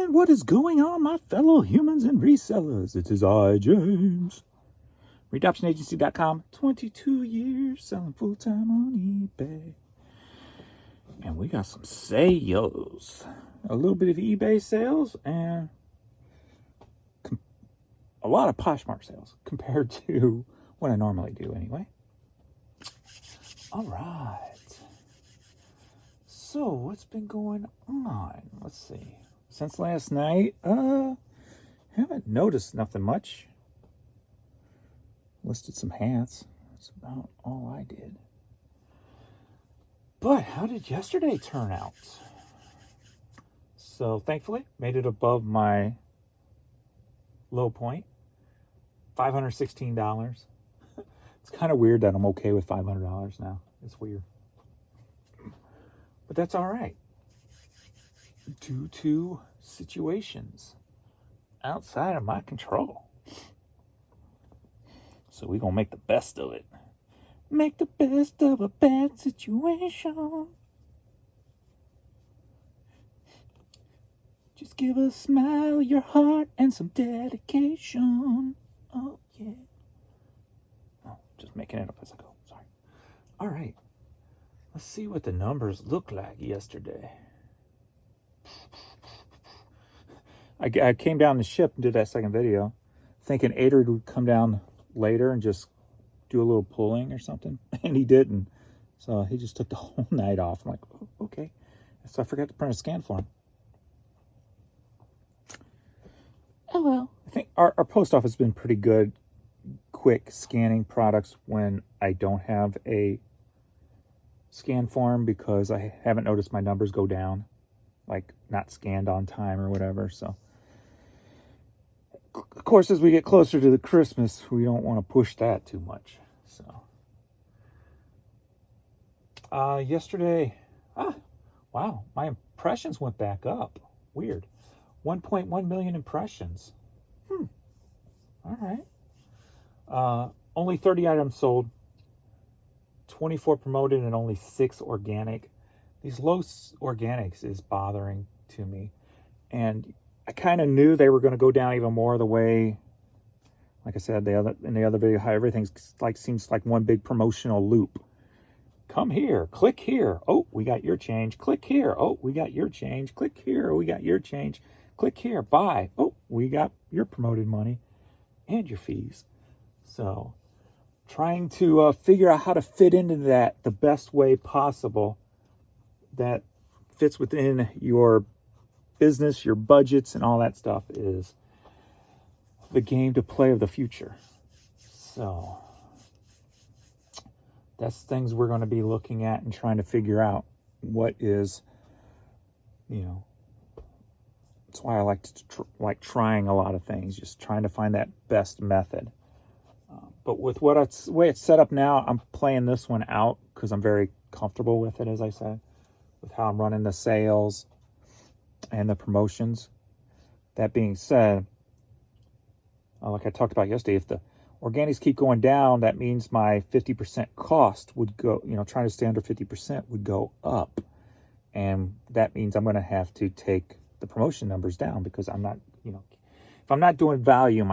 And what is going on, my fellow humans and resellers? It is I, James. ReadOptionAgency.com, 22 years selling full-time on eBay. And we got some sales. A little bit of eBay sales and a lot of Poshmark sales compared to what I normally do anyway. All right. So, what's been going on? Let's see. Since last night, haven't noticed nothing much. Listed some hats. That's about all I did. But how did yesterday turn out? So, thankfully, made it above my low point. $516. It's kind of weird that I'm okay with $500 now. It's weird. But that's all right. Due to situations outside of my control. So we're going to make the best of it. Make the best of a bad situation. Just give a smile, your heart, and some dedication. Oh, yeah. Oh, just making it up as I go. Sorry. All right. Let's see what the numbers look like yesterday. I came down the ship and did that second video, thinking Adrian would come down later and just do a little pulling or something, and he didn't. So he just took the whole night off. I'm like, oh, okay. So I forgot to print a scan for him. Oh well. I think our post office has been pretty good, quick scanning products when I don't have a scan form, because I haven't noticed my numbers go down, like not scanned on time or whatever. So of course, as we get closer to the Christmas, we don't want to push that too much. So yesterday, wow, my impressions went back up. Weird. 1.1 million impressions. All right. Only 30 items sold, 24 promoted, and only 6 organic. These low organics is bothering to me. And I kind of knew they were going to go down even more the way, like I said, in the other video, how everything's seems like one big promotional loop. Come here, click here. Oh, we got your change. Click here. Oh, we got your change. Click here. We got your change. Click here. Buy. Oh, we got your promoted money and your fees. So trying to figure out how to fit into that the best way possible that fits within your business, your budgets, and all that stuff is the game to play of the future. So that's things we're going to be looking at and trying to figure out what is, that's why I like trying a lot of things, just trying to find that best method. But with the way it's set up now, I'm playing this one out because I'm very comfortable with it, as I said, with how I'm running the sales and the promotions. That being said, like I talked about yesterday, if the organics keep going down, that means my 50% cost would go, trying to stay under 50% would go up. And that means I'm going to have to take the promotion numbers down, because I'm not, if I'm not doing volume,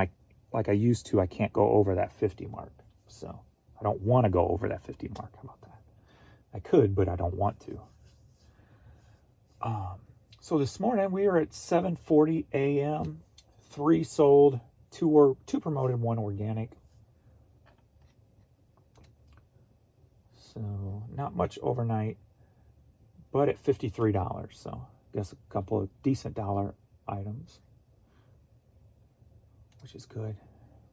like I used to, I can't go over that 50 mark. So I don't want to go over that 50 mark. How about that? I could, but I don't want to. So this morning we were at 7:40 a.m. 3 sold, 2 promoted, 1 organic. So not much overnight, but at $53. So I guess a couple of decent dollar items, which is good.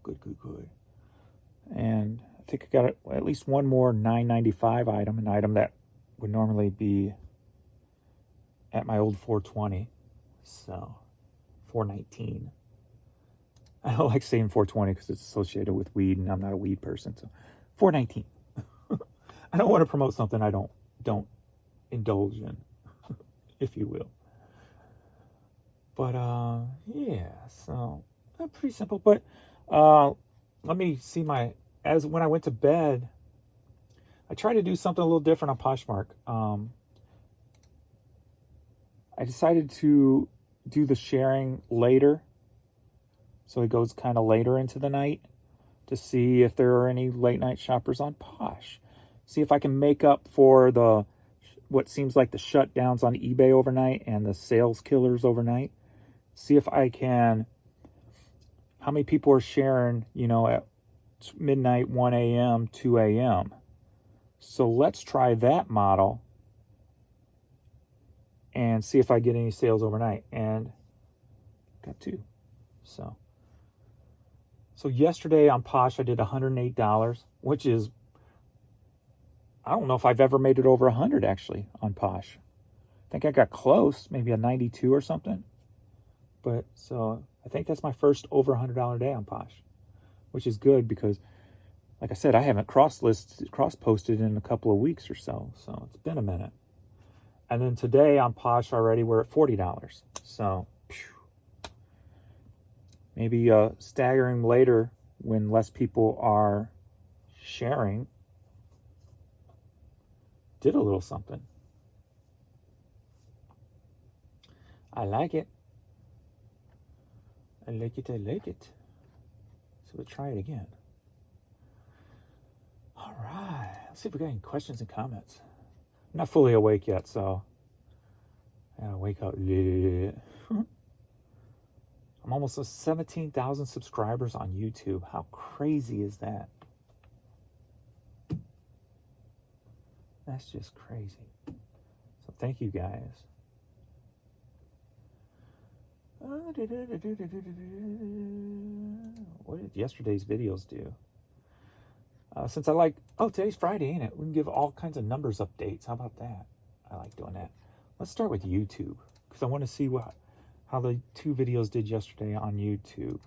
Good. And I think I got at least one more $9.95 item, an item that would normally be at my old 420. So $4.19. I don't like saying 420 because it's associated with weed, and I'm not a weed person. So $4.19. I don't want to promote something I don't indulge in, if you will. But yeah, so pretty simple. But let me see when I went to bed, I tried to do something a little different on Poshmark. I decided to do the sharing later, so it goes kind of later into the night, to see if there are any late night shoppers on Posh. See if I can make up for the what seems like the shutdowns on eBay overnight and the sales killers overnight. See if I can, how many people are sharing, at midnight, 1 a.m., 2 a.m. So let's try that model and see if I get any sales overnight. And got 2. So yesterday on Posh, I did $108, which is, I don't know if I've ever made it over 100 actually on Posh. I think I got close, maybe a 92 or something. But so I think that's my first over $100 day on Posh, which is good because, like I said, I haven't cross-posted in a couple of weeks or so. So it's been a minute. And then today on Posh already we're at $40. So maybe staggering later when less people are sharing did a little something. I like it. I like it. I like it. So we'll try it again. All right. Let's see if we got any questions and comments. I'm not fully awake yet, so I gotta wake up. I'm almost at 17,000 subscribers on YouTube. How crazy is that? That's just crazy. So thank you guys. What did yesterday's videos do? Since I like, today's Friday, ain't it? We can give all kinds of numbers updates. How about that? I like doing that. Let's start with YouTube, because I want to see how the 2 videos did yesterday on YouTube.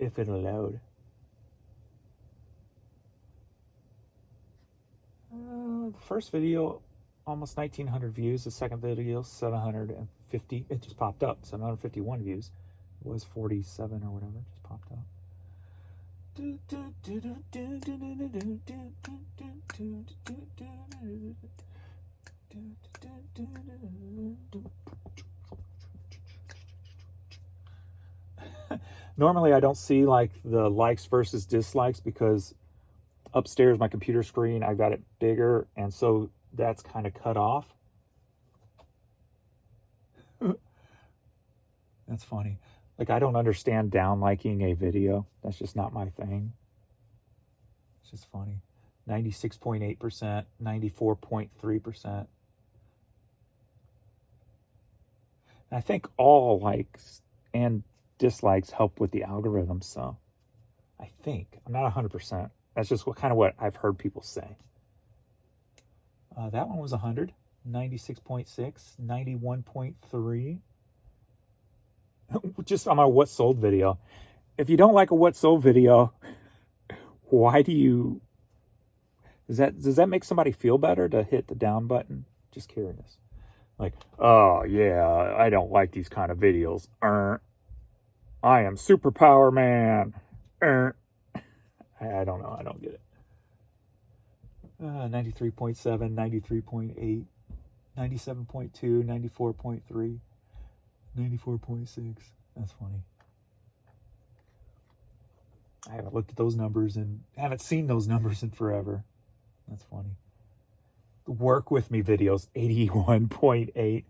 If it'll load. The first video, almost 1,900 views. The second video, 750. It just popped up. 751 views. It was 47 or whatever. It just popped up. Normally I don't see like the likes versus dislikes because upstairs my computer screen, I've got it bigger, and so that's kind of cut off. That's funny. Like, I don't understand down liking a video. That's just not my thing. It's just funny. 96.8%, 94.3%. I think all likes and dislikes help with the algorithm, so I think. I'm not 100%. That's just what I've heard people say. That one was 100, 96.6, 91.3. Just on my what sold video. If you don't like a what sold video, why do you... Does that make somebody feel better to hit the down button? Just curious. Like, oh yeah, I don't like these kind of videos. I am superpower man. I don't know. I don't get it. 93.7, 93.8, 97.2, 94.3, 94.6. That's funny. I haven't looked at those numbers and haven't seen those numbers in forever. That's funny. The work with me videos, 81.8.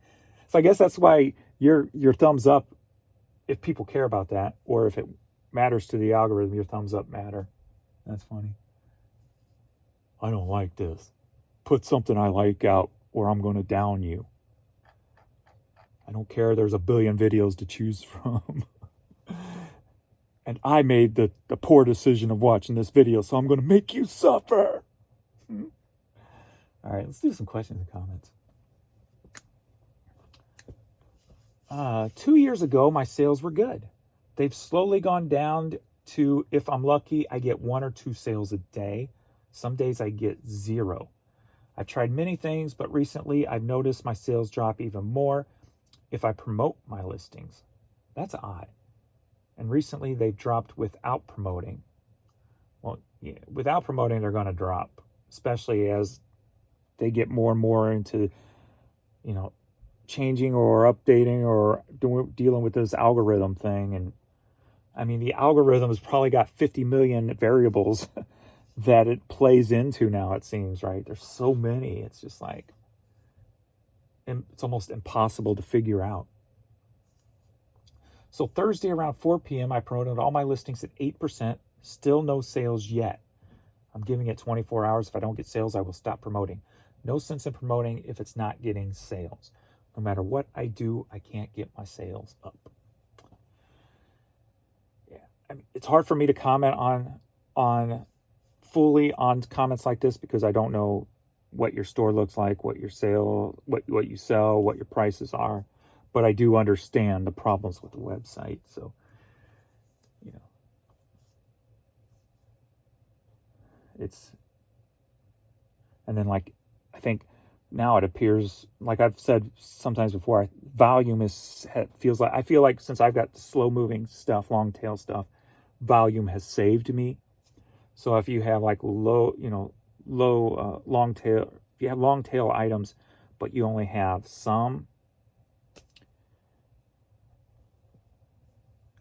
So I guess that's why your thumbs up, if people care about that, or if it matters to the algorithm, your thumbs up matter. That's funny. I don't like this. Put something I like out or I'm going to down you. I don't care. There's a billion videos to choose from. And I made the poor decision of watching this video, so I'm going to make you suffer. All right, let's do some questions and comments. 2 years ago, my sales were good. They've slowly gone down to, if I'm lucky, I get 1 or 2 sales a day. Some days I get 0. I've tried many things, but recently I've noticed my sales drop even more if I promote my listings. That's odd. And recently they've dropped without promoting. Well, yeah, without promoting, they're going to drop, especially as they get more and more into, changing or updating or dealing with this algorithm thing. And I mean, the algorithm has probably got 50 million variables that it plays into now, it seems, right? There's so many. It's just like, it's almost impossible to figure out. So Thursday around 4 p.m., I promoted all my listings at 8%. Still no sales yet. I'm giving it 24 hours. If I don't get sales, I will stop promoting. No sense in promoting if it's not getting sales. No matter what I do, I can't get my sales up. Yeah, I mean, it's hard for me to comment on fully on comments like this because I don't know what your store looks like, what you sell, what you sell, what your prices are. But I do understand the problems with the website. So, it's, and then like, I think now it appears, like I've said sometimes before, volume I feel like since I've got the slow moving stuff, long tail stuff, volume has saved me. So if you have like long tail, if you have long tail items, but you only have some,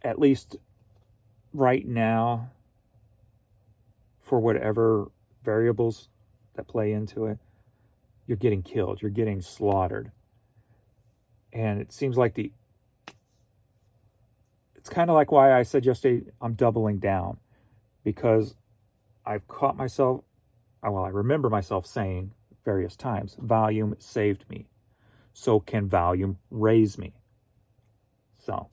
at least right now, for whatever variables that play into it, you're getting killed, you're getting slaughtered. And it seems like it's kind of like why I said yesterday I'm doubling down, because I've caught myself, I remember myself saying various times, volume saved me. So can volume raise me? So,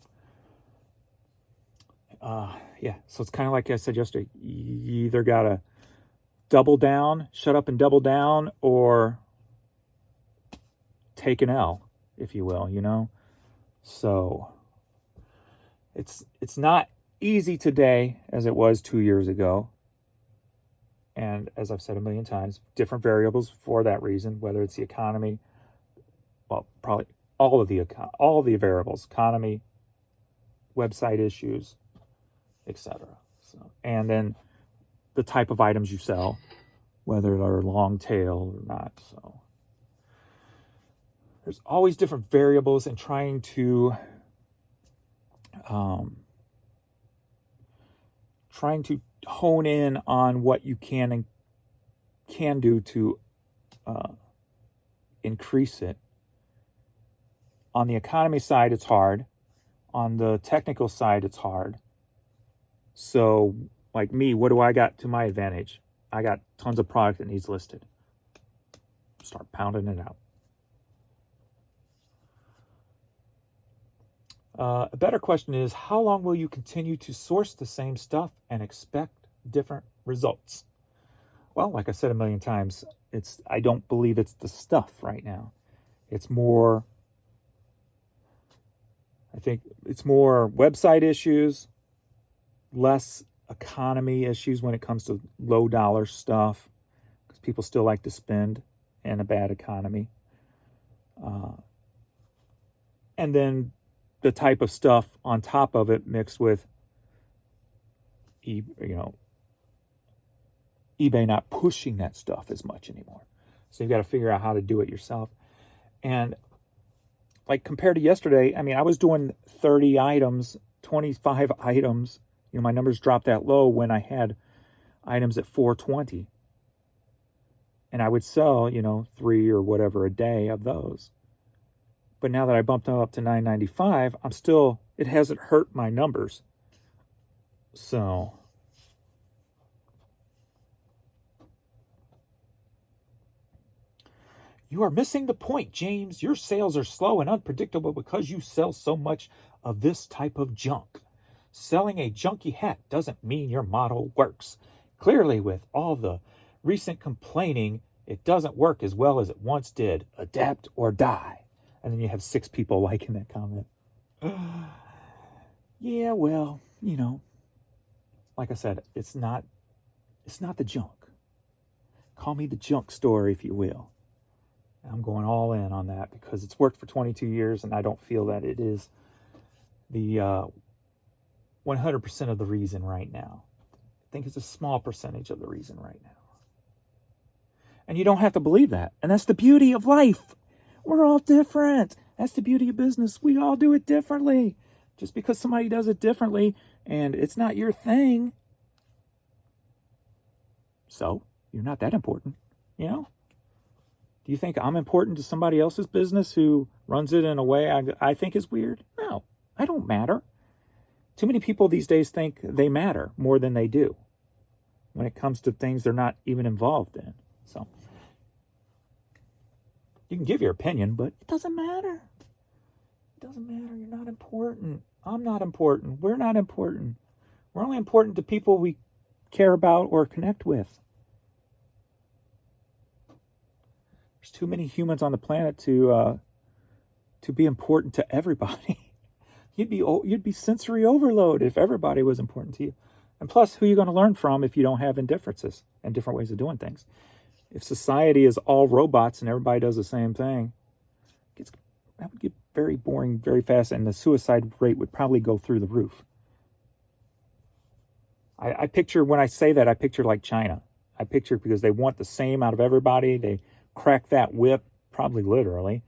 yeah. So it's kind of like I said yesterday, you either got to double down, shut up and double down, or take an L, if you will, So it's not easy today as it was 2 years ago. And as I've said a million times, different variables for that reason, whether it's the economy, well, probably all of the variables, economy, website issues, etc. So, and then the type of items you sell, whether they're long tail or not. So there's always different variables, and trying to hone in on what you can do to increase it. On the economy side, it's hard. On the technical side, it's hard. So, like me, what do I got to my advantage? I got tons of product that needs listed. Start pounding it out. A better question is, how long will you continue to source the same stuff and expect different results? Well, like I said a million times, I don't believe it's the stuff right now. It's more, I think it's more website issues, less economy issues when it comes to low dollar stuff, because people still like to spend in a bad economy. And then the type of stuff on top of it mixed with, eBay not pushing that stuff as much anymore. So you've got to figure out how to do it yourself. And like compared to yesterday, I mean, I was doing 30 items, 25 items. My numbers dropped that low when I had items at 420. And I would sell, 3 or whatever a day of those. But now that I bumped them up to 995, it hasn't hurt my numbers. So you are missing the point, James. Your sales are slow and unpredictable because you sell so much of this type of junk. Selling a junky hat doesn't mean your model works. Clearly, with all the recent complaining, it doesn't work as well as it once did. Adapt or die. And then you have 6 people liking that comment. Yeah, well, like I said, it's not the junk. Call me the junk store, if you will. I'm going all in on that because it's worked for 22 years, and I don't feel that it is the 100% of the reason right now. think it's a small percentage of the reason right now. And you don't have to believe that. And that's the beauty of life. We're all different. That's the beauty of business. We all do it differently. Just because somebody does it differently and it's not your thing, so you're not that important, you know? Do you think I'm important to somebody else's business who runs it in a way I think is weird? No, I don't matter. Too many people these days think they matter more than they do when it comes to things they're not even involved in. So you can give your opinion, but it doesn't matter. It doesn't matter. You're not important. I'm not important. We're not important. We're only important to people we care about or connect with. There's too many humans on the planet to be important to everybody. You'd be sensory overload if everybody was important to you. And plus, who are you going to learn from if you don't have indifferences and different ways of doing things? If society is all robots and everybody does the same thing, that would get very boring very fast, and the suicide rate would probably go through the roof. I picture, when I say that, I picture like China. I picture because they want the same out of everybody. They crack that whip, probably literally,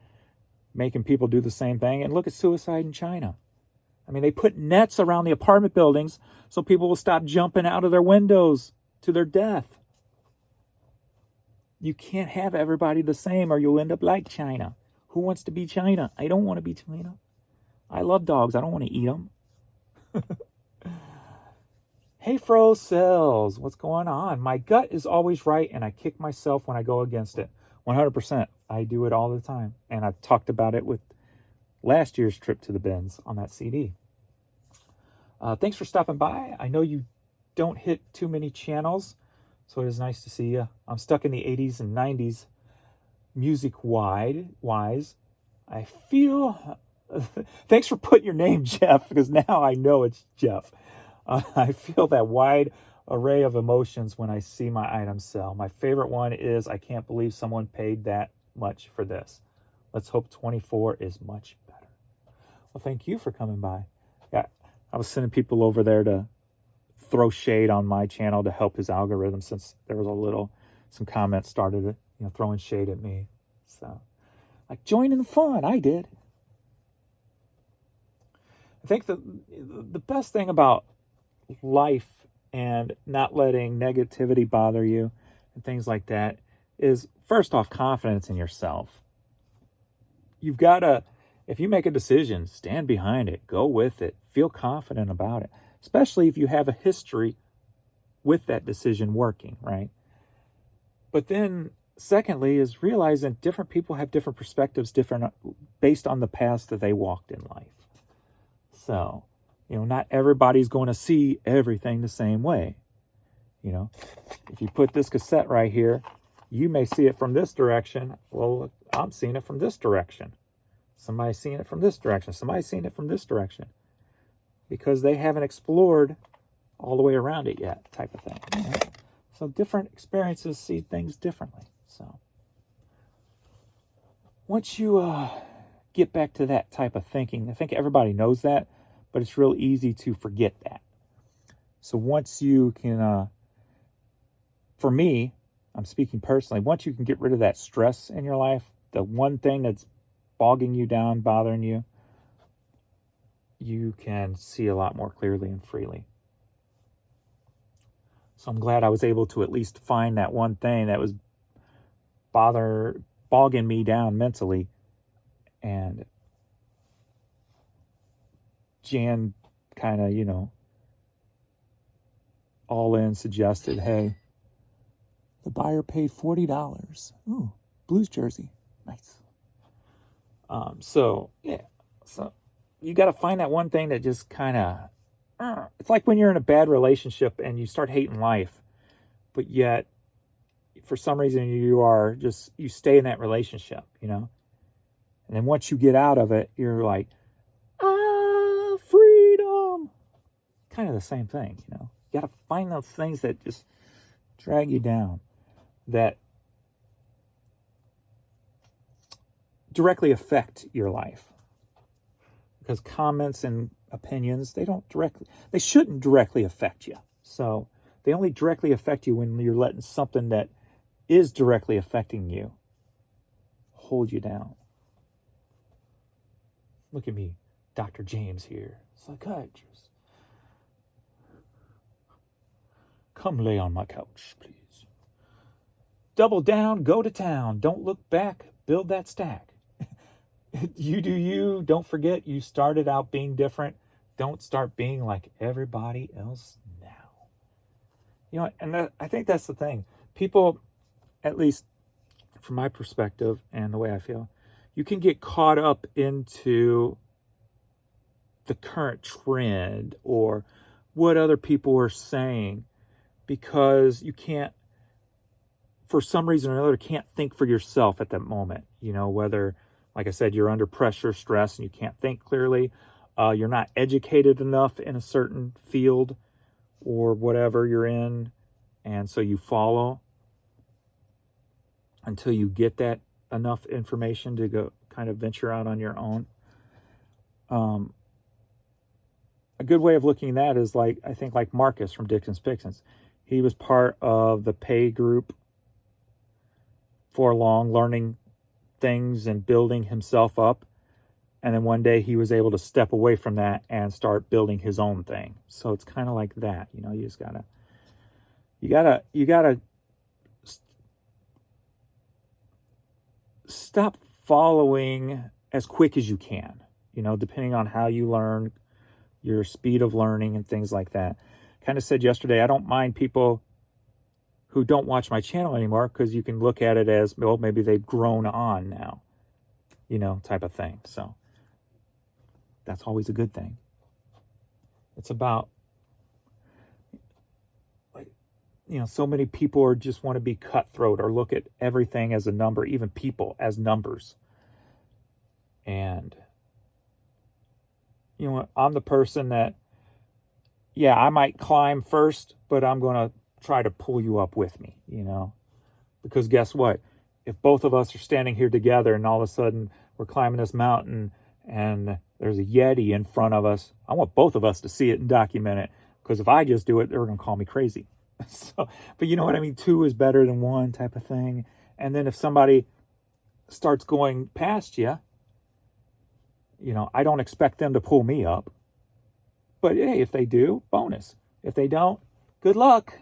making people do the same thing. And look at suicide in China. I mean, they put nets around the apartment buildings so people will stop jumping out of their windows to their death. You can't have everybody the same or you'll end up like China. Who wants to be China? I don't want to be China. I love dogs. I don't want to eat them. Hey, Fro Cells, what's going on? My gut is always right, and I kick myself when I go against it. 100%. I do it all the time. And I've talked about it with last year's trip to the bins on that CD. Thanks for stopping by. I know you don't hit too many channels, so it is nice to see you. I'm stuck in the 80s and 90s music-wise. I feel... Thanks for putting your name, Jeff, because now I know it's Jeff. I feel that wide array of emotions when I see my items sell. My favorite one is, I can't believe someone paid that much for this. Let's hope 24 is much better. Well, thank you for coming by. Yeah, I was sending people over there to throw shade on my channel to help his algorithm, since there was some comments started, throwing shade at me. So, like, join in the fun. I did. I think the best thing about life and not letting negativity bother you and things like that is, first off, confidence in yourself. You've got to, if you make a decision, stand behind it, go with it, feel confident about it, especially if you have a history with that decision working, right? But then secondly is realizing different people have different perspectives, different based on the paths that they walked in life. So, not everybody's going to see everything the same way. If you put this cassette right here, you may see it from this direction. Well, I'm seeing it from this direction. Somebody's seeing it from this direction. Somebody's seeing it from this direction. Because they haven't explored all the way around it yet, type of thing. So different experiences see things differently. So once you get back to that type of thinking, I think everybody knows that, but it's real easy to forget that. So once you can, for me, I'm speaking personally, once you can get rid of that stress in your life, the one thing that's bogging you down, bothering you, you can see a lot more clearly and freely. So I'm glad I was able to at least find that one thing that was bogging me down mentally. And Jan kind of, all in suggested, hey, the buyer paid $40. Ooh, Blues jersey. Nice. So you got to find that one thing that just kind of, it's like when you're in a bad relationship and you start hating life, but yet for some reason you stay in that relationship, And then once you get out of it, you're like, freedom. Kind of the same thing, You got to find those things that just drag you down, that directly affect your life. Because comments and opinions, they shouldn't directly affect you. So They only directly affect you when you're letting something that is directly affecting you hold you down. Look at me, Dr. James here, psychiatrist. Come lay on my couch, please. Double down, go to town. Don't look back, build that stack. You do you. Don't forget you started out being different. Don't start being like everybody else now. You know, and I think that's the thing. People, at least from my perspective and the way I feel, you can get caught up into the current trend or what other people are saying because you can't, for some reason or another, can't think for yourself at that moment. You know, whether, like I said, you're under pressure, stress, and you can't think clearly. You're not educated enough in a certain field or whatever you're in, and so you follow until you get that enough information to go kind of venture out on your own. A good way of looking at that is like, I think like Marcus from Dixon's Pixins. He was part of the pay group for long, learning things and building himself up. And then one day he was able to step away from that and start building his own thing. So it's kind of like that, you know, you just you gotta stop following as quick as you can, you know, depending on how you learn, your speed of learning and things like that. Kind of said yesterday, I don't mind people who don't watch my channel anymore because you can look at it as, well, maybe they've grown on now, you know, type of thing. So that's always a good thing. It's about, like, you know, so many people are just want to be cutthroat or look at everything as a number, even people as numbers. And, you know, I'm the person that, yeah, I might climb first, but I'm going to try to pull you up with me, you know, because guess what? If both of us are standing here together and all of a sudden we're climbing this mountain and there's a Yeti in front of us, I want both of us to see it and document it, because if I just do it, they're going to call me crazy. So, but you know what I mean? 2 is better than 1 type of thing. And then if somebody starts going past you, you know, I don't expect them to pull me up. But hey, if they do, bonus. If they don't, good luck.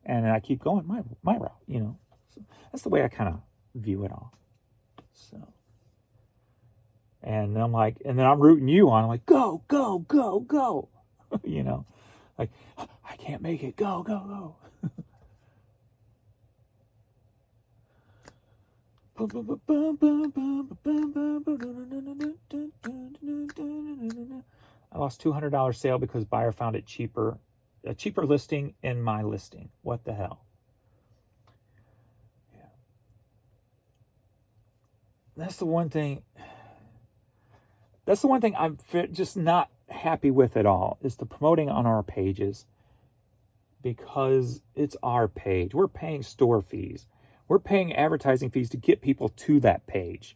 And I keep going my route, you know. So that's the way I kind of view it all. So, and I'm like, and then I'm rooting you on. I'm like, go, go, go, go. You know, like, I can't make it. Go, go, go. I lost $200 sale because buyer found it cheaper, a cheaper listing in my listing. What the hell? Yeah. That's the one thing I'm just not happy with at all, is the promoting on our pages, because it's our page. We're paying store fees. We're paying advertising fees to get people to that page.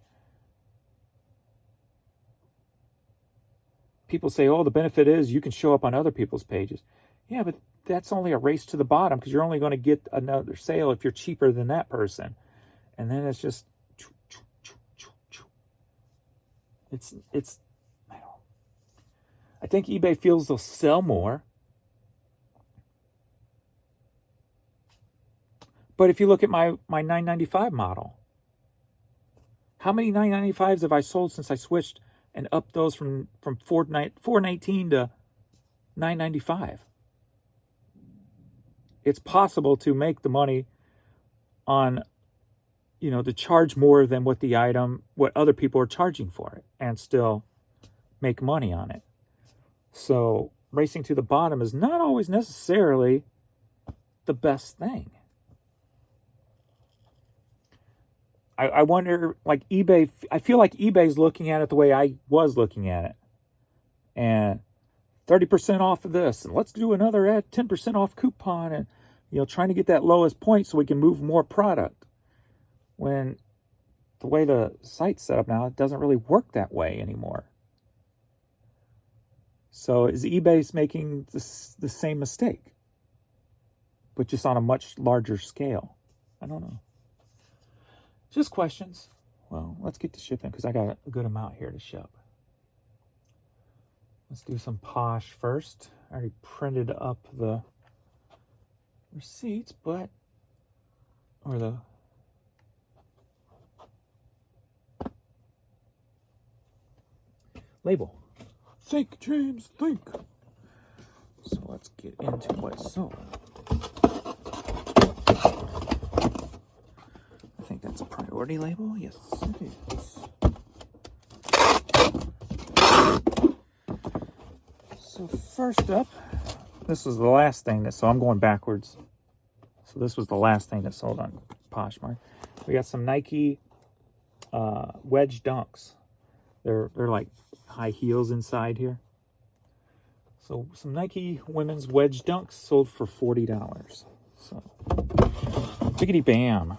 People say, oh, the benefit is you can show up on other people's pages. Yeah, but that's only a race to the bottom, because you're only going to get another sale if you're cheaper than that person. And then it's just, it's, I think eBay feels they'll sell more. But if you look at my $9.95 model, how many $9.95s have I sold since I switched and upped those from $4.19 to $9.95? It's possible to make the money on, you know, to charge more than what other people are charging for it, and still make money on it. So racing to the bottom is not always necessarily the best thing. I wonder, like eBay, I feel like eBay's looking at it the way I was looking at it. And 30% off of this, and let's do another 10% off coupon, and, you know, trying to get that lowest point so we can move more product. When the way the site's set up now, it doesn't really work that way anymore. So is eBay making the same mistake? but just on a much larger scale. I don't know. Just questions. Well, let's get to shipping because I got a good amount here to ship. Let's do some Posh first. I already printed up the receipts, or the label. Think, James, think. So let's get into what's sold. I think that's a priority label. Yes, it is. So first up, this was the last thing so I'm going backwards. So this was the last thing that sold on Poshmark. We got some Nike wedge dunks. They're like high heels inside here. So some Nike women's wedge dunks sold for $40. So biggity bam.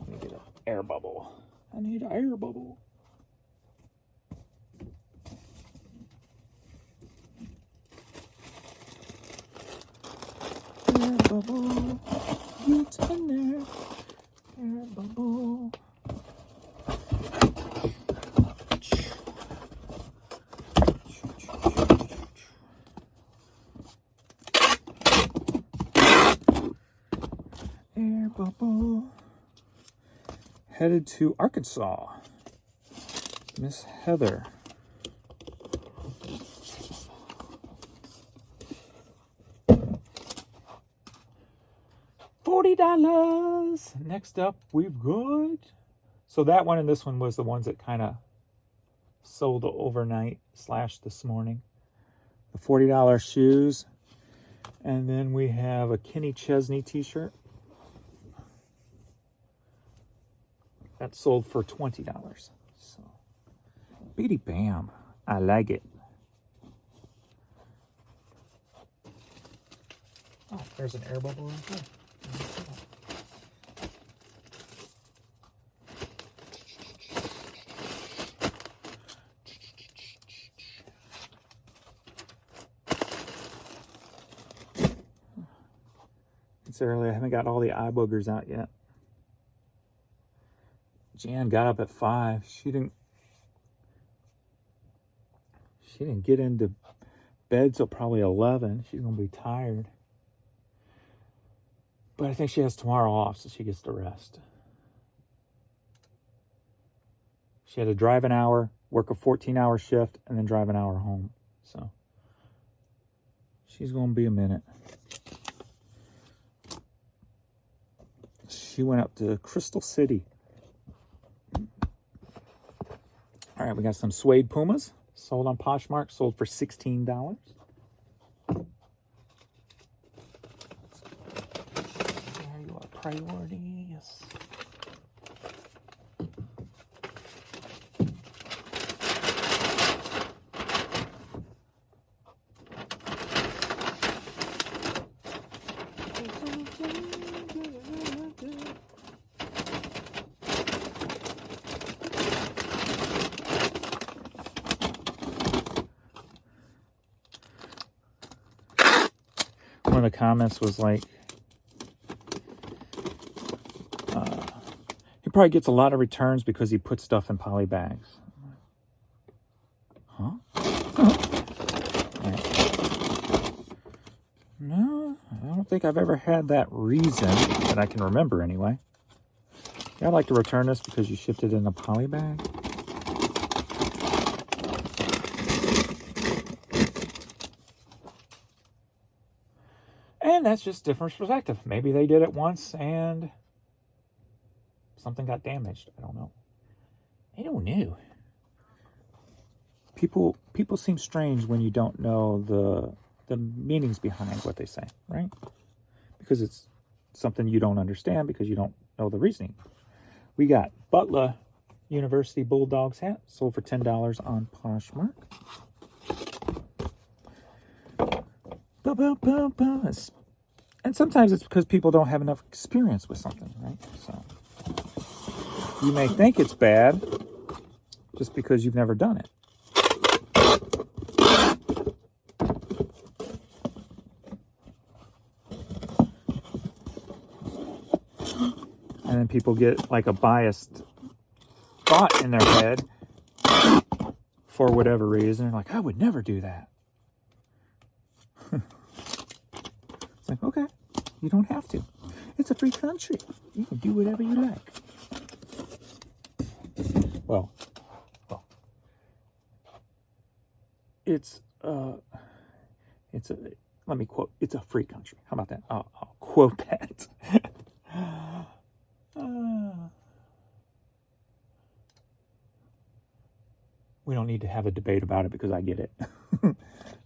Let me get an air bubble. I need an air bubble. Air bubble, get in there. Air bubble. Air bubble. Headed to Arkansas. Miss Heather. $40. Next up, we've got. So that one and this one was the ones that kind of sold overnight / this morning. The $40 shoes. And then we have a Kenny Chesney t-shirt. That sold for $20. So, beady bam. I like it. Oh, there's an air bubble right there. It's early. I haven't got all the eye boogers out yet. Jan got up at 5. She didn't get into bed till probably 11. She's gonna be tired. But I think she has tomorrow off, so she gets to rest. She had to drive an hour, work a 14-hour shift, and then drive an hour home. So she's gonna be a minute. She went up to Crystal City. All right, we got some suede Pumas sold on Poshmark, sold for $16. There you are, priority, yes. One of the comments was like, he probably gets a lot of returns because he puts stuff in poly bags. Huh? Right. No, I don't think I've ever had that reason that I can remember anyway. Yeah, I'd like to return this because you shipped it in a poly bag. And that's just different perspective. Maybe they did it once and something got damaged. I don't know. I don't know. People seem strange when you don't know the meanings behind what they say, right? Because it's something you don't understand because you don't know the reasoning. We got Butler University Bulldogs hat sold for $10 on Poshmark. And sometimes it's because people don't have enough experience with something, right? So you may think it's bad just because you've never done it. And then people get like a biased thought in their head for whatever reason. They're like, I would never do that. It's like, okay, you don't have to. It's a free country. You can do whatever you like. Well, it's let me quote, it's a free country. How about that? I'll quote that. We don't need to have a debate about it because I get it. All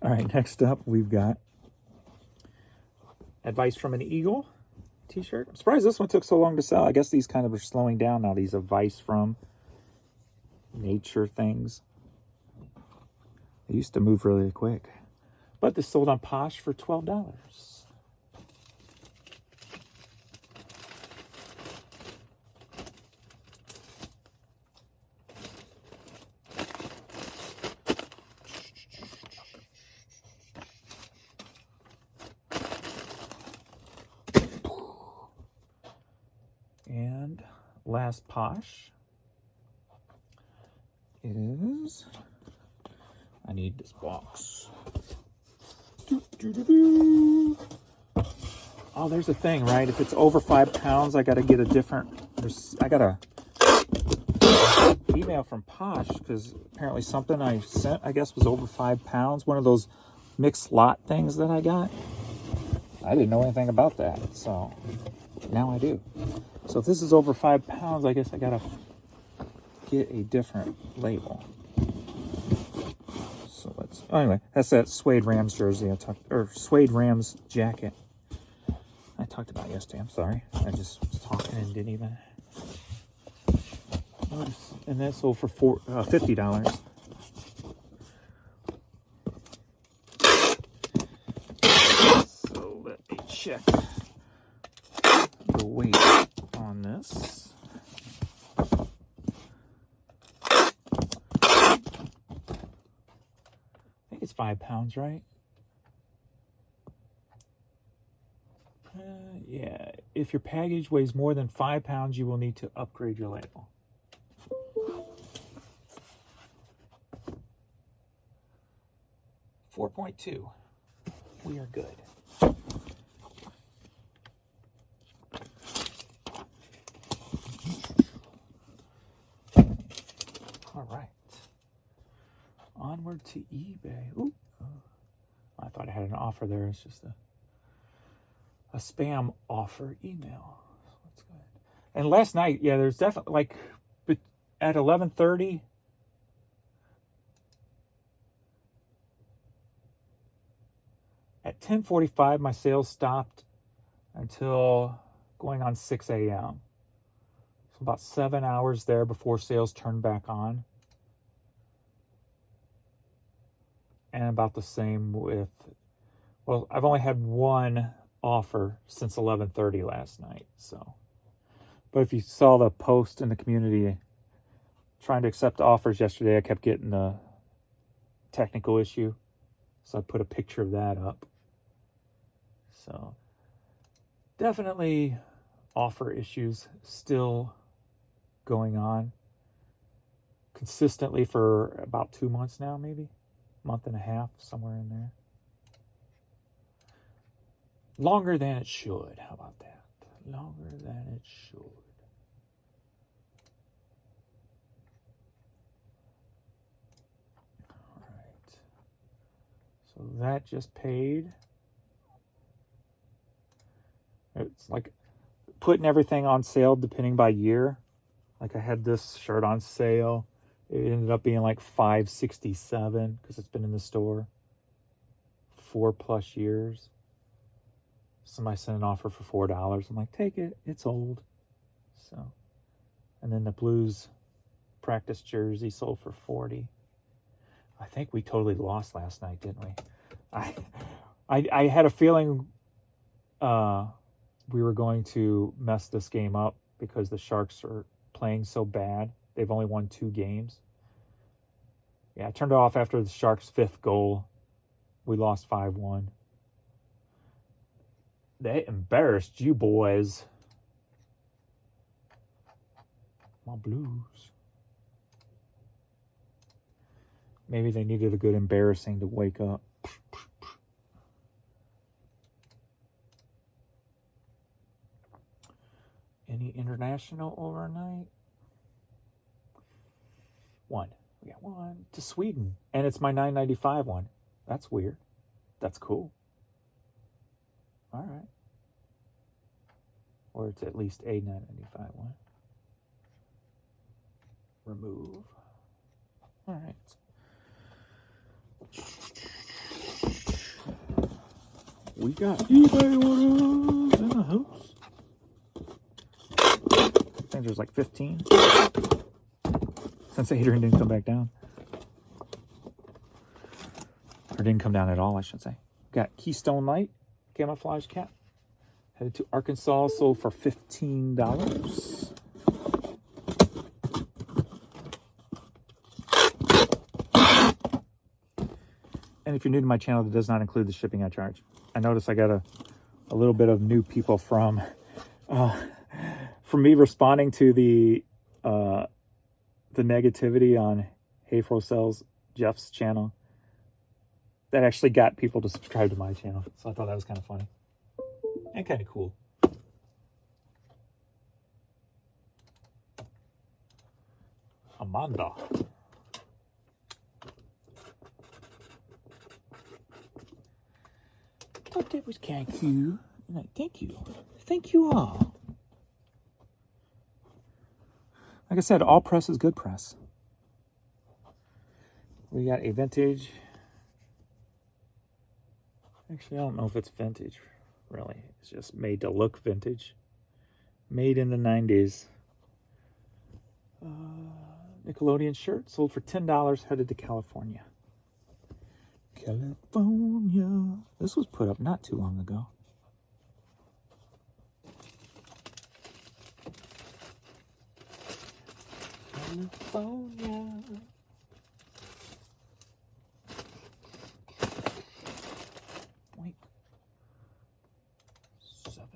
right, next up we've got Advice from an Eagle t-shirt. I'm surprised this one took so long to sell. I guess these kind of are slowing down now, these advice from nature things. They used to move really quick. But this sold on Posh for $12. And last Posh is, I need this box. Oh, there's a thing, right? If it's over 5 pounds, I got to get a different, I got a email from Posh because apparently something I sent, I guess, was over 5 pounds. One of those mixed lot things that I got. I didn't know anything about that, so now I do. So if this is over 5 pounds, I guess I got to get a different label. So let's, anyway, that's that Suede Rams jersey or Suede Rams jacket I talked about yesterday. I'm sorry. I just was talking and didn't even notice. And that sold for $50. So let me check the weight on this. It's 5 pounds, right? Yeah. If your package weighs more than 5 pounds, you will need to upgrade your label. $4.2. We are good. All right. Onward to eBay. Ooh. I thought I had an offer there. It's just a spam offer email. That's good. And last night, yeah, there's definitely like at 11:30. At 10:45, my sales stopped until going on 6 a.m. So about 7 hours there before sales turned back on. And about the same with, well, I've only had one offer since 11:30 last night. So, but if you saw the post in the community trying to accept offers yesterday, I kept getting the technical issue. So I put a picture of that up. So definitely offer issues still going on consistently for about 2 months now, maybe. Month and a half, somewhere in there. Longer than it should. How about that? Longer than it should. All right. So that just paid. It's like putting everything on sale depending by year. Like I had this shirt on sale. It ended up being like $5.67 because it's been in the store 4+ years. Somebody sent an offer for $4. I'm like, take it. It's old. So, and then the Blues practice jersey sold for $40. I think we totally lost last night, didn't we? I had a feeling we were going to mess this game up because the Sharks are playing so bad. They've only won 2 games. Yeah, I turned it off after the Sharks' 5th goal. We lost 5-1. They embarrassed you boys. My blues. Maybe they needed a good embarrassing to wake up. Any international overnight? One. We got one to Sweden. And it's my $9.95 one. That's weird. That's cool. All right. Or it's at least a $9.95 one. Remove. All right. We got eBay orders in the house. I think there's like 15. Since Adrian didn't come back down. Or didn't come down at all, I should say. Got Keystone Light, camouflage cap. Headed to Arkansas, sold for $15. And if you're new to my channel, that does not include the shipping I charge. I noticed I got a little bit of new people from me responding to the negativity on Hayfro Sells Jeff's channel. That actually got people to subscribe to my channel. So I thought that was kind of funny. And kind of cool. Amanda. Thought that was kind of cute. Like, thank you. Thank you all. Like I said, all press is good press. We got a vintage. Actually, I don't know if it's vintage, really. It's just made to look vintage. Made in the 90s. Nickelodeon shirt, sold for $10, headed to California. California. This was put up not too long ago. California. Wait. 7.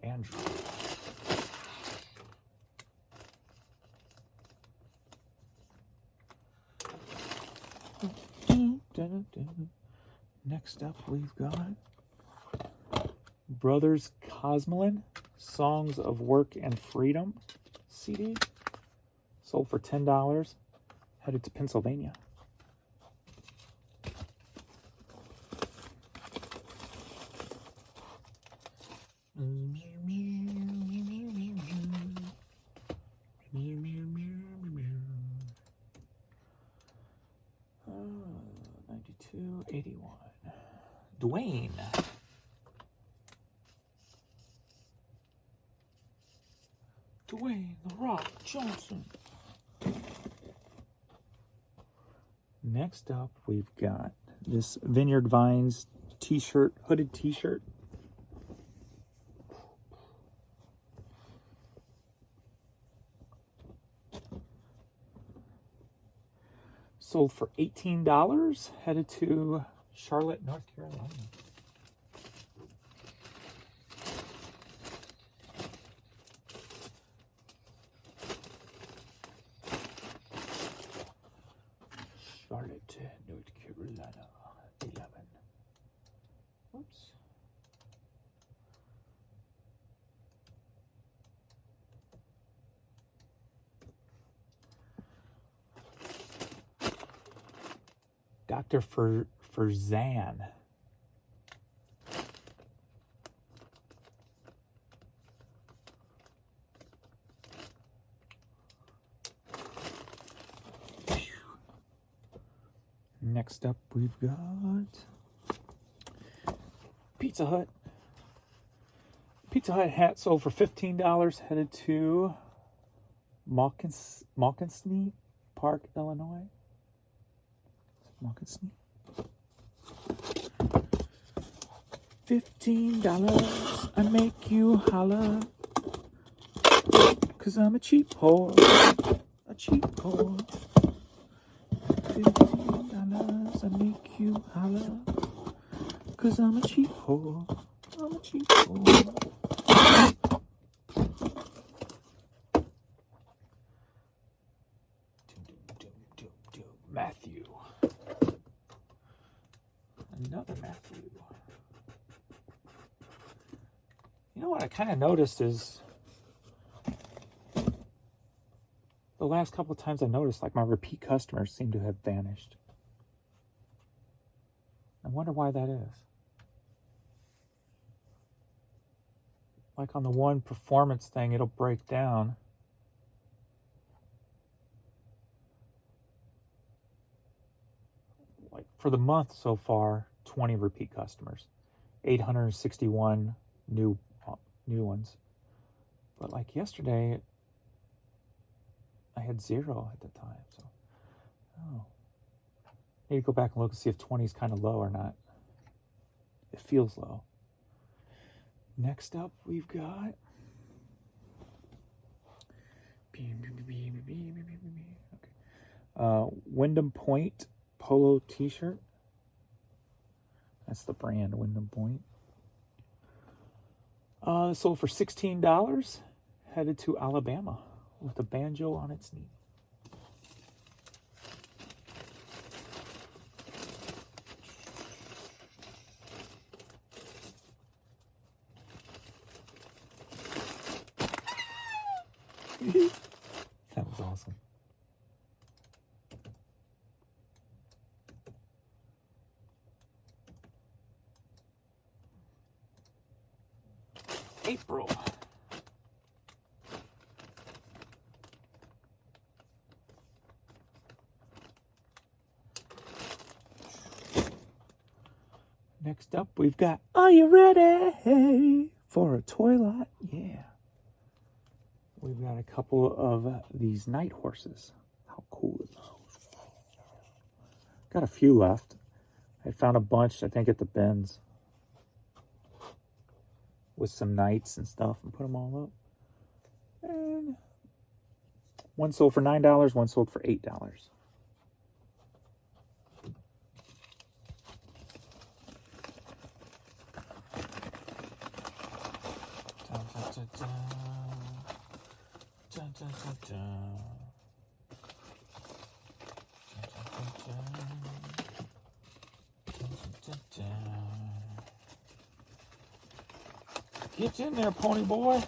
Andrew. Next up, we've got Brothers Cosmoline, Songs of Work and Freedom CD. Sold for $10. Headed to Pennsylvania. $92.81. Dwayne. Dwayne The Rock Johnson. Next up, we've got this Vineyard Vines t-shirt, hooded t-shirt. Sold for $18, headed to Charlotte, North Carolina. Charlotte, North Carolina, 11. Whoops. Dr. Farzan. Next up, we've got Pizza Hut. Pizza Hut hat sold for $15, headed to Moccasinee Park, Illinois. Moccasinee. $15, I make you holler, 'cause I'm a cheap whore, a cheap whore. $15, I make you holler, 'cause I'm a cheap whore. I'm a cheap fool. Matthew. Another Matthew. You know what I kind of noticed is the last couple of times I noticed, like, my repeat customers seem to have vanished. I wonder why that is. Like on the one performance thing, it'll break down. Like for the month so far, 20 repeat customers, 861 new ones. But like yesterday, I had 0 at the time. So, I need to go back and look and see if 20 is kind of low or not. It feels low. Next up, we've got Wyndham Point polo t-shirt. That's the brand, Wyndham Point. Sold for $16. Headed to Alabama with a banjo on its knee. That was awesome. April. Next up, we've got, are you ready for a toy lot? Yeah. We've got a couple of these night horses. How cool is those? Got a few left. I found a bunch, I think, at the bins with some knights and stuff and put them all up. And one sold for $9, one sold for $8. Get in there, pony boy.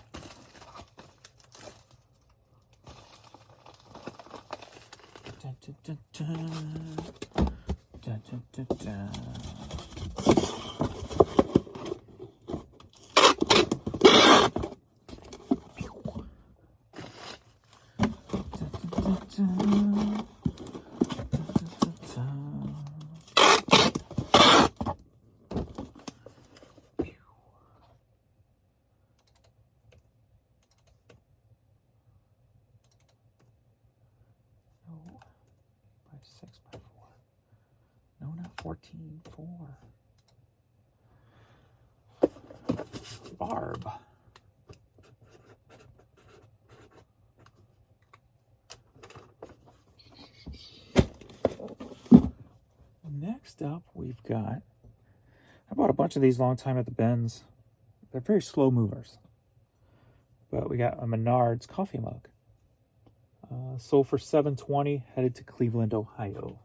No, 6x4. No, not 14.4. Barb. Next up, we've got, I bought a bunch of these a long time at the bins. They're very slow movers. But we got a Menards coffee mug. Sold for $7.20, headed to Cleveland, Ohio.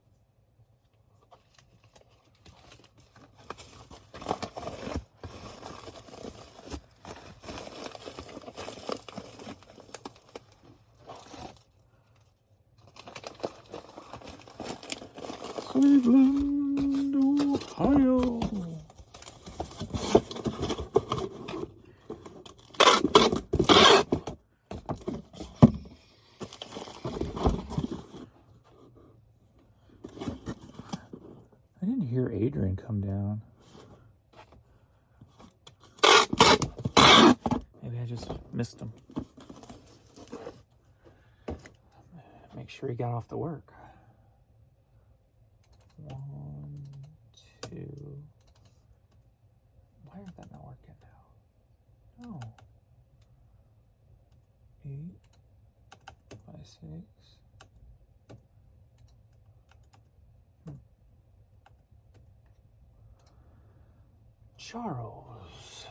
Cleveland, Ohio. I didn't hear Adrian come down. Maybe I just missed him. Make sure he got off to work. 1, 2. Why is that not working now? No. 8 by 6. Charles.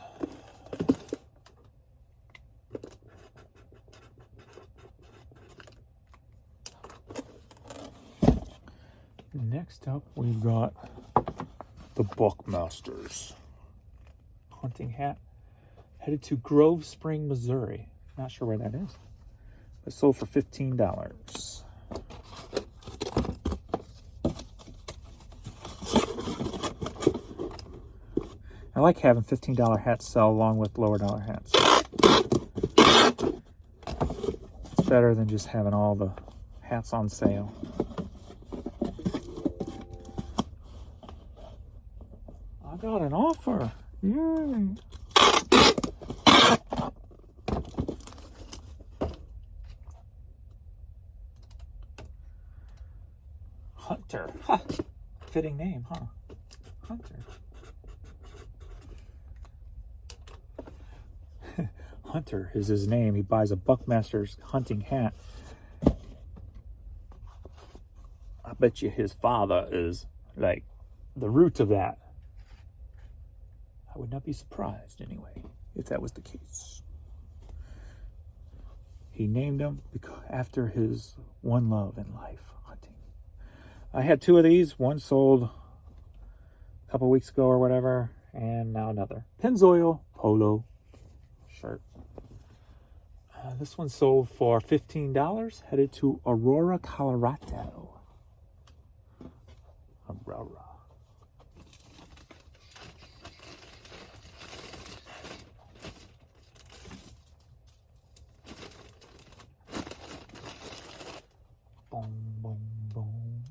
Next up, we've got the Buckmasters hunting hat. Headed to Grove Spring, Missouri. Not sure where that is. But sold for $15. I like having $15 hats sell along with lower dollar hats. It's better than just having all the hats on sale. I got an offer. Yay. Hunter. Huh. Fitting name, huh? Hunter. Hunter is his name. He buys a Buckmaster's hunting hat. I bet you his father is like the root of that. I would not be surprised anyway if that was the case. He named him after his one love in life, hunting. I had 2 of these. One sold a couple weeks ago or whatever, and now another. Pennzoil Polo shirt. This one sold for $15, headed to Aurora, Colorado. Aurora. Boom, boom, boom.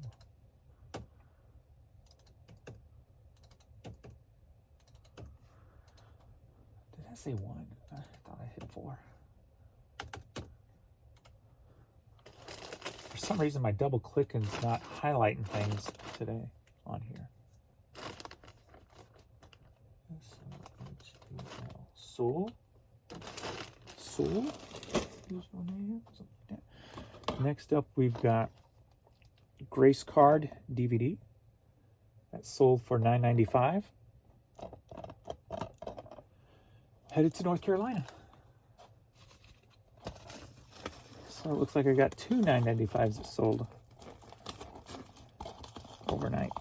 Did I say 1? I thought I hit 4. For some reason, my double clicking is not highlighting things today on here. Soul? Soul? Next up, we've got Grace Card DVD. That sold for $9.95. Headed to North Carolina. So it looks like I got 2 $9.95s that sold overnight.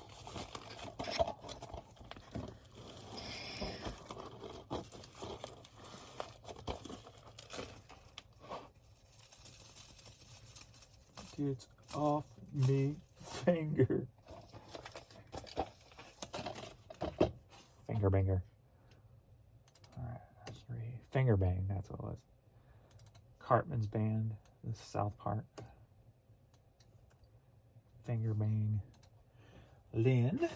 It's off me finger. Finger banger. Alright, that's 3. Finger bang, that's what it was. Cartman's Band, the South Park. Finger bang. Lynn.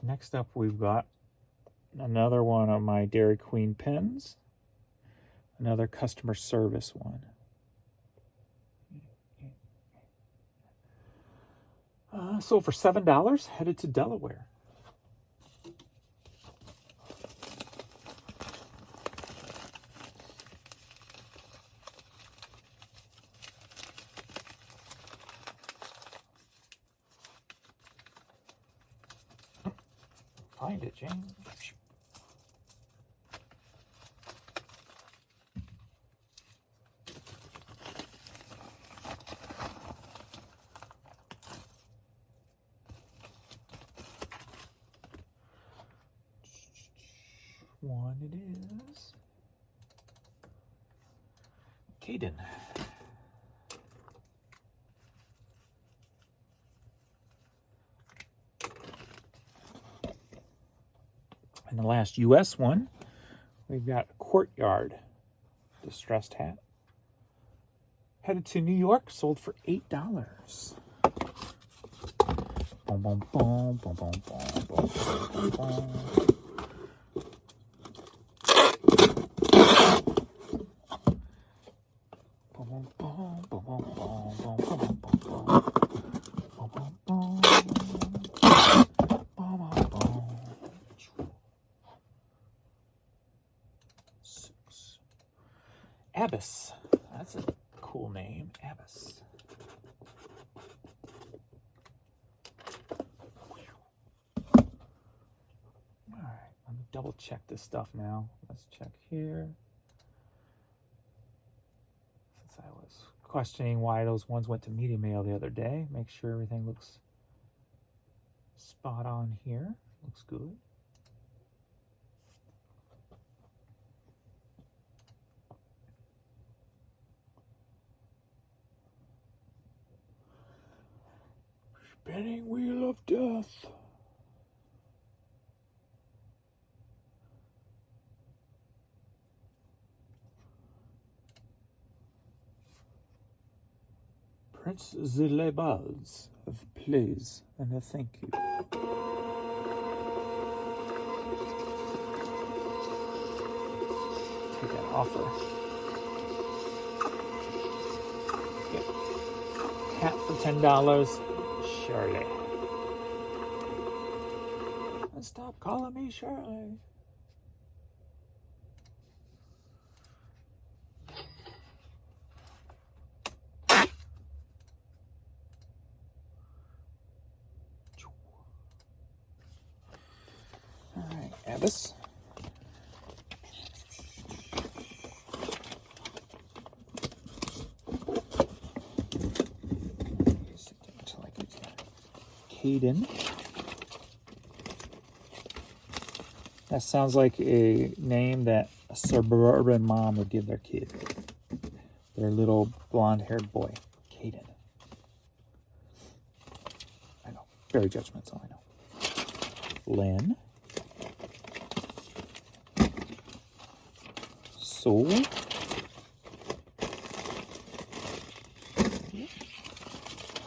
Next up, we've got another one of my Dairy Queen pens. Another customer service one. Sold for $7, headed to Delaware. Find it, James. One it is. Caden. And the last US one, we've got a Courtyard distressed hat. Headed to New York, sold for $8. Boom, boom, boom, boom, boom, boom, boom, boom, boom. Abyss. That's a cool name. Abyss. Alright, let me double check this stuff now. Let's check here. Since I was questioning why those ones went to media mail the other day, make sure everything looks spot on here. Looks good. Spinning wheel of death. Prince Zilebaz of Please and a thank you. Take an offer. Get cat for $10. Shirley. And stop calling me Shirley. All right, Abbas. Until I get to Caden. That sounds like a name that a suburban mom would give their kid. Their little blonde-haired boy, Caden. I know, very judgmental, I know. Lynn. Soul.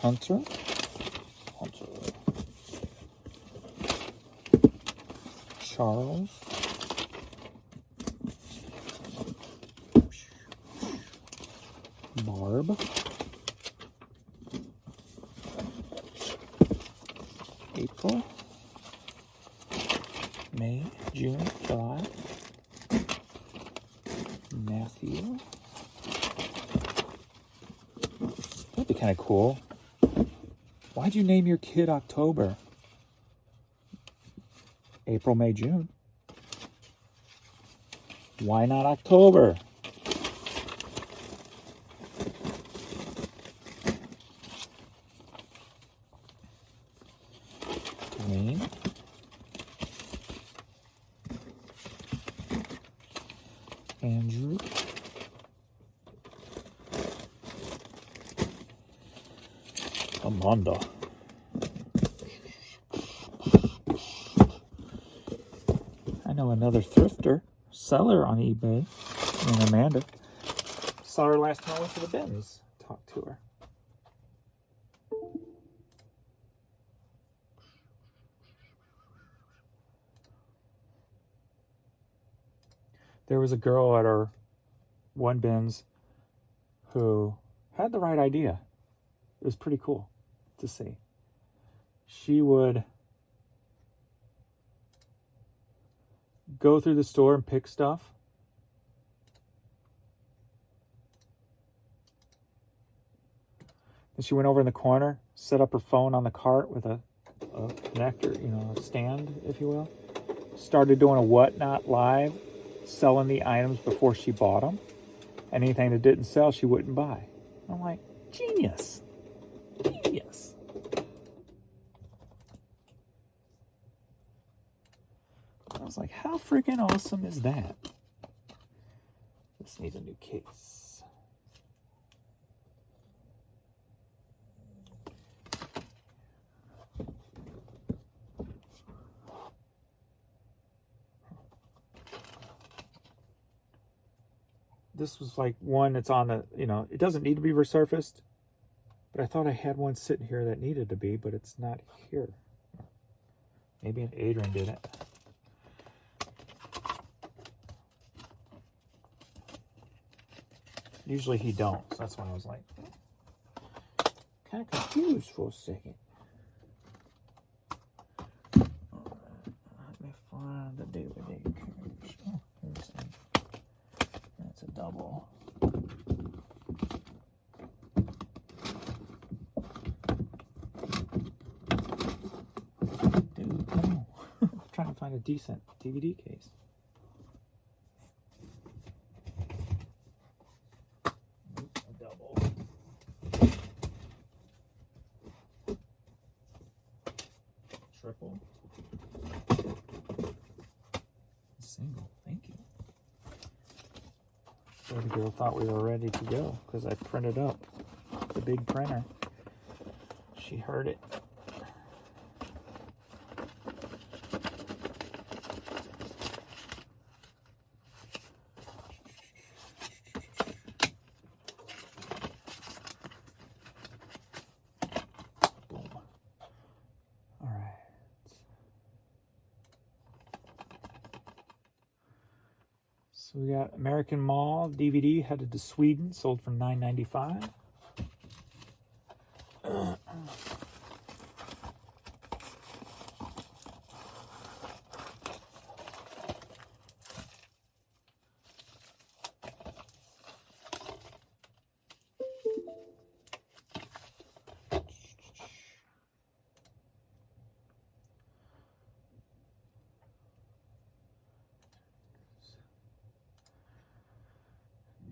Hunter. Charles. Barb. April. May, June, July. Matthew. That'd be kind of cool. Why'd you name your kid October? April, May, June. Why not October? Wayne. Andrew. Amanda. I know another thrifter, seller on eBay, named Amanda. Saw her last time I went to the bins. Talked to her. There was a girl at our one bins who had the right idea. It was pretty cool to see. She would go through the store and pick stuff. And she went over in the corner, set up her phone on the cart with a connector, a stand, if you will. Started doing a whatnot live, selling the items before she bought them. Anything that didn't sell, she wouldn't buy. I'm like, genius. Genius. I was like, how freaking awesome is that? This needs a new case. This was like one that's on the, it doesn't need to be resurfaced, but I thought I had one sitting here that needed to be, but it's not here. Maybe Adrian did it. Usually he don't, so that's why I was like, kind of confused for a second. Let me find the DVD case. Oh, here's some. That's a double. Dude, no. I'm trying to find a decent DVD case. So the girl thought we were ready to go because I printed up the big printer. She heard it. Boom. All right. So we got American Mall DVD headed to Sweden, sold for $9.95.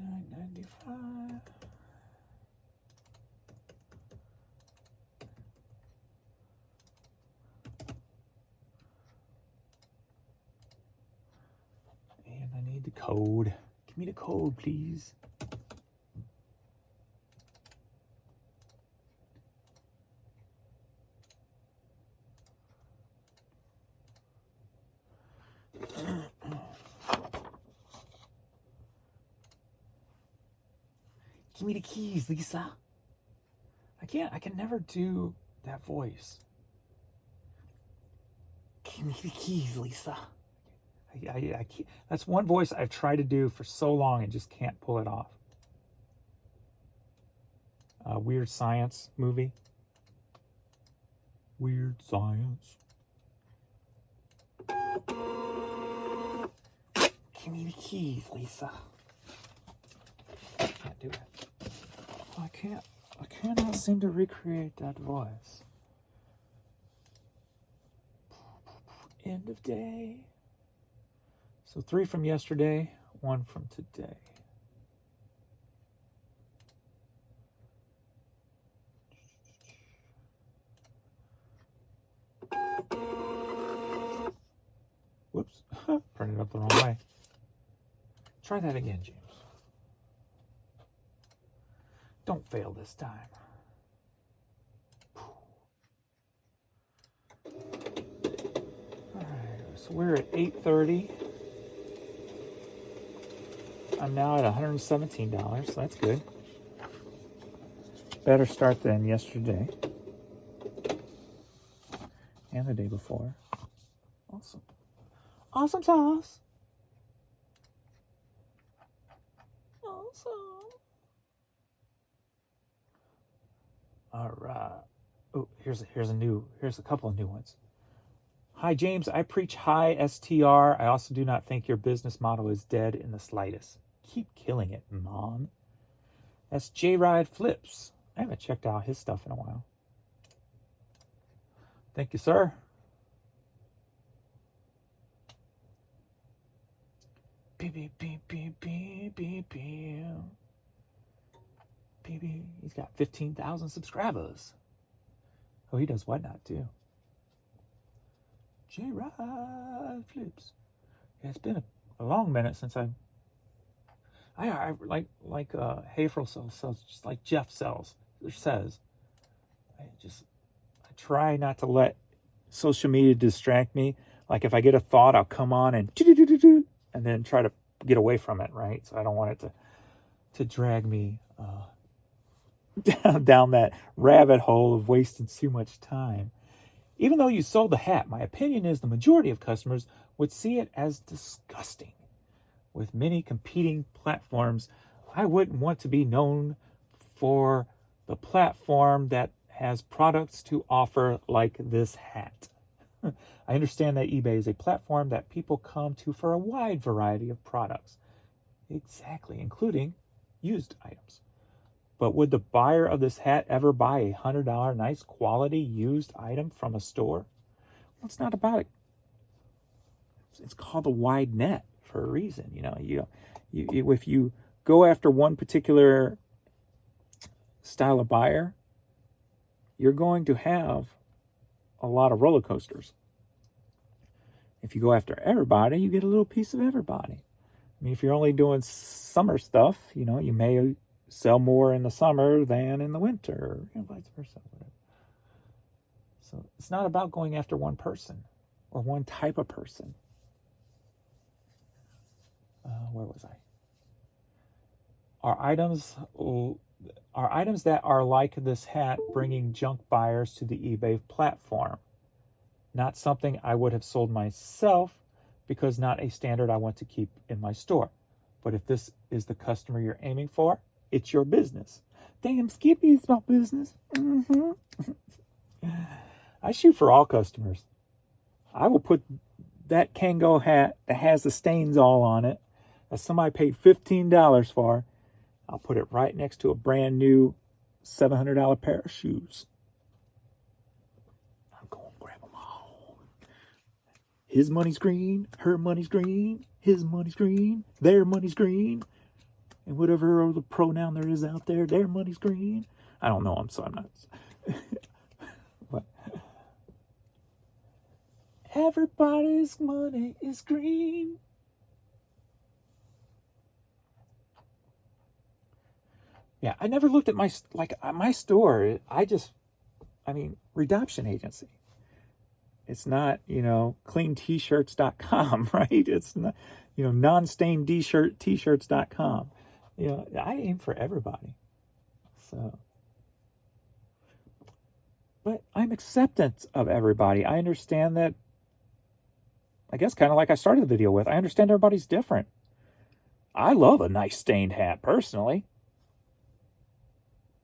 $9.95. And I need the code. Give me the code, please. Give me the keys, Lisa. I can never do that voice. Give me the keys, Lisa. I can't. That's one voice I've tried to do for so long and just can't pull it off. Weird Science movie. Weird Science. Give me the keys, Lisa. I can't do it. I cannot seem to recreate that voice. End of day. So 3 from yesterday, 1 from today. Whoops. Printed up the wrong way. Try that again, James. Don't fail this time. All right, so we're at 8:30. I'm now at $117, so that's good. Better start than yesterday and the day before. Awesome. Awesome sauce. Awesome. All right. Oh, here's a couple of new ones. Hi, James. I preach high STR. I also do not think your business model is dead in the slightest. Keep killing it, Mom. That's J-Ride Flips. I haven't checked out his stuff in a while. Thank you, sir. Beep, beep, beep, beep, beep, beep, beep. Beep. He's got 15,000 subscribers. Oh, he does whatnot, too. J-Ride Flips. Yeah, it's been a long minute since I like Haverhill sells, just like Jeff says. I try not to let social media distract me. Like if I get a thought, I'll come on and then try to get away from it, right? So I don't want it to drag me down that rabbit hole of wasting too much time. Even though you sold the hat, my opinion is the majority of customers would see it as disgusting. With many competing platforms, I wouldn't want to be known for the platform that has products to offer like this hat. I understand that eBay is a platform that people come to for a wide variety of products. Exactly, including used items. But would the buyer of this hat ever buy a $100 nice quality used item from a store? Well, it's not about it. It's called a wide net for a reason. If you go after one particular style of buyer, you're going to have a lot of roller coasters. If you go after everybody, you get a little piece of everybody. I mean, if you're only doing summer stuff, you know, you may sell more in the summer than in the winter, or you know, vice versa. Whatever. So it's not about going after one person or one type of person. Where was I? Are items that are like this hat bringing junk buyers to the eBay platform? Not something I would have sold myself because not a standard I want to keep in my store. But if this is the customer you're aiming for, it's your business. Damn, Skippy's my business. Mm-hmm. I shoot for all customers. I will put that Kango hat that has the stains all on it, that somebody paid $15 for, I'll put it right next to a brand new $700 pair of shoes. I'm going to grab them all. His money's green, her money's green, his money's green, their money's green, and whatever other pronoun there is out there, their money's green. I don't know them, so I'm not. What? Everybody's money is green. Yeah, I never looked at my store. I mean, redemption agency. It's not, you know, cleant-shirts.com, right? It's not, you know, non-stained t-shirts.com. You know, I aim for everybody. So, but I'm acceptant of everybody. I understand that, I guess kind of like I started the video with, I understand everybody's different. I love a nice stained hat personally.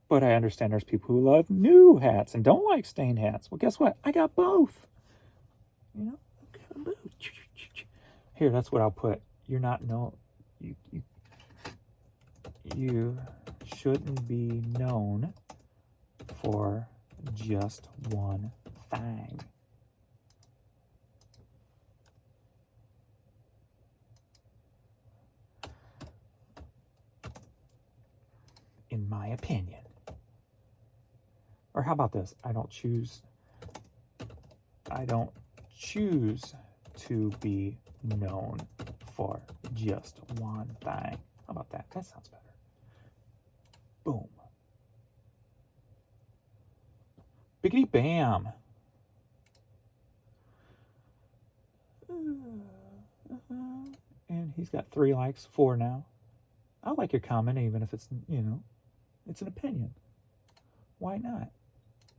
But I understand there's people who love new hats and don't like stained hats. Well, guess what? I got both. You know, I got both. Here, that's what I'll put. You're not you shouldn't be known for just one thing. In my opinion. Or how about this? I don't choose to be known for just one thing. How about that? That sounds better. Boom. Biggity bam. And he's got 3 likes, 4 now. I like your comment, even if it's, you know, it's an opinion. Why not?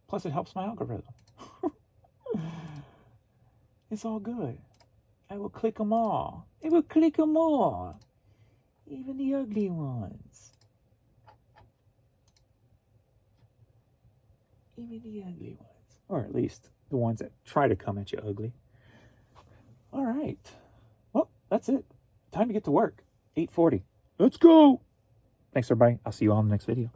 Plus, it helps my algorithm. It's all good. I will click them all. I will click them all. Even the ugly ones. Even the ugly ones. Or at least the ones that try to come at you ugly. All right. Well, that's it. Time to get to work. 8:40. Let's go. Thanks, everybody. I'll see you all in the next video.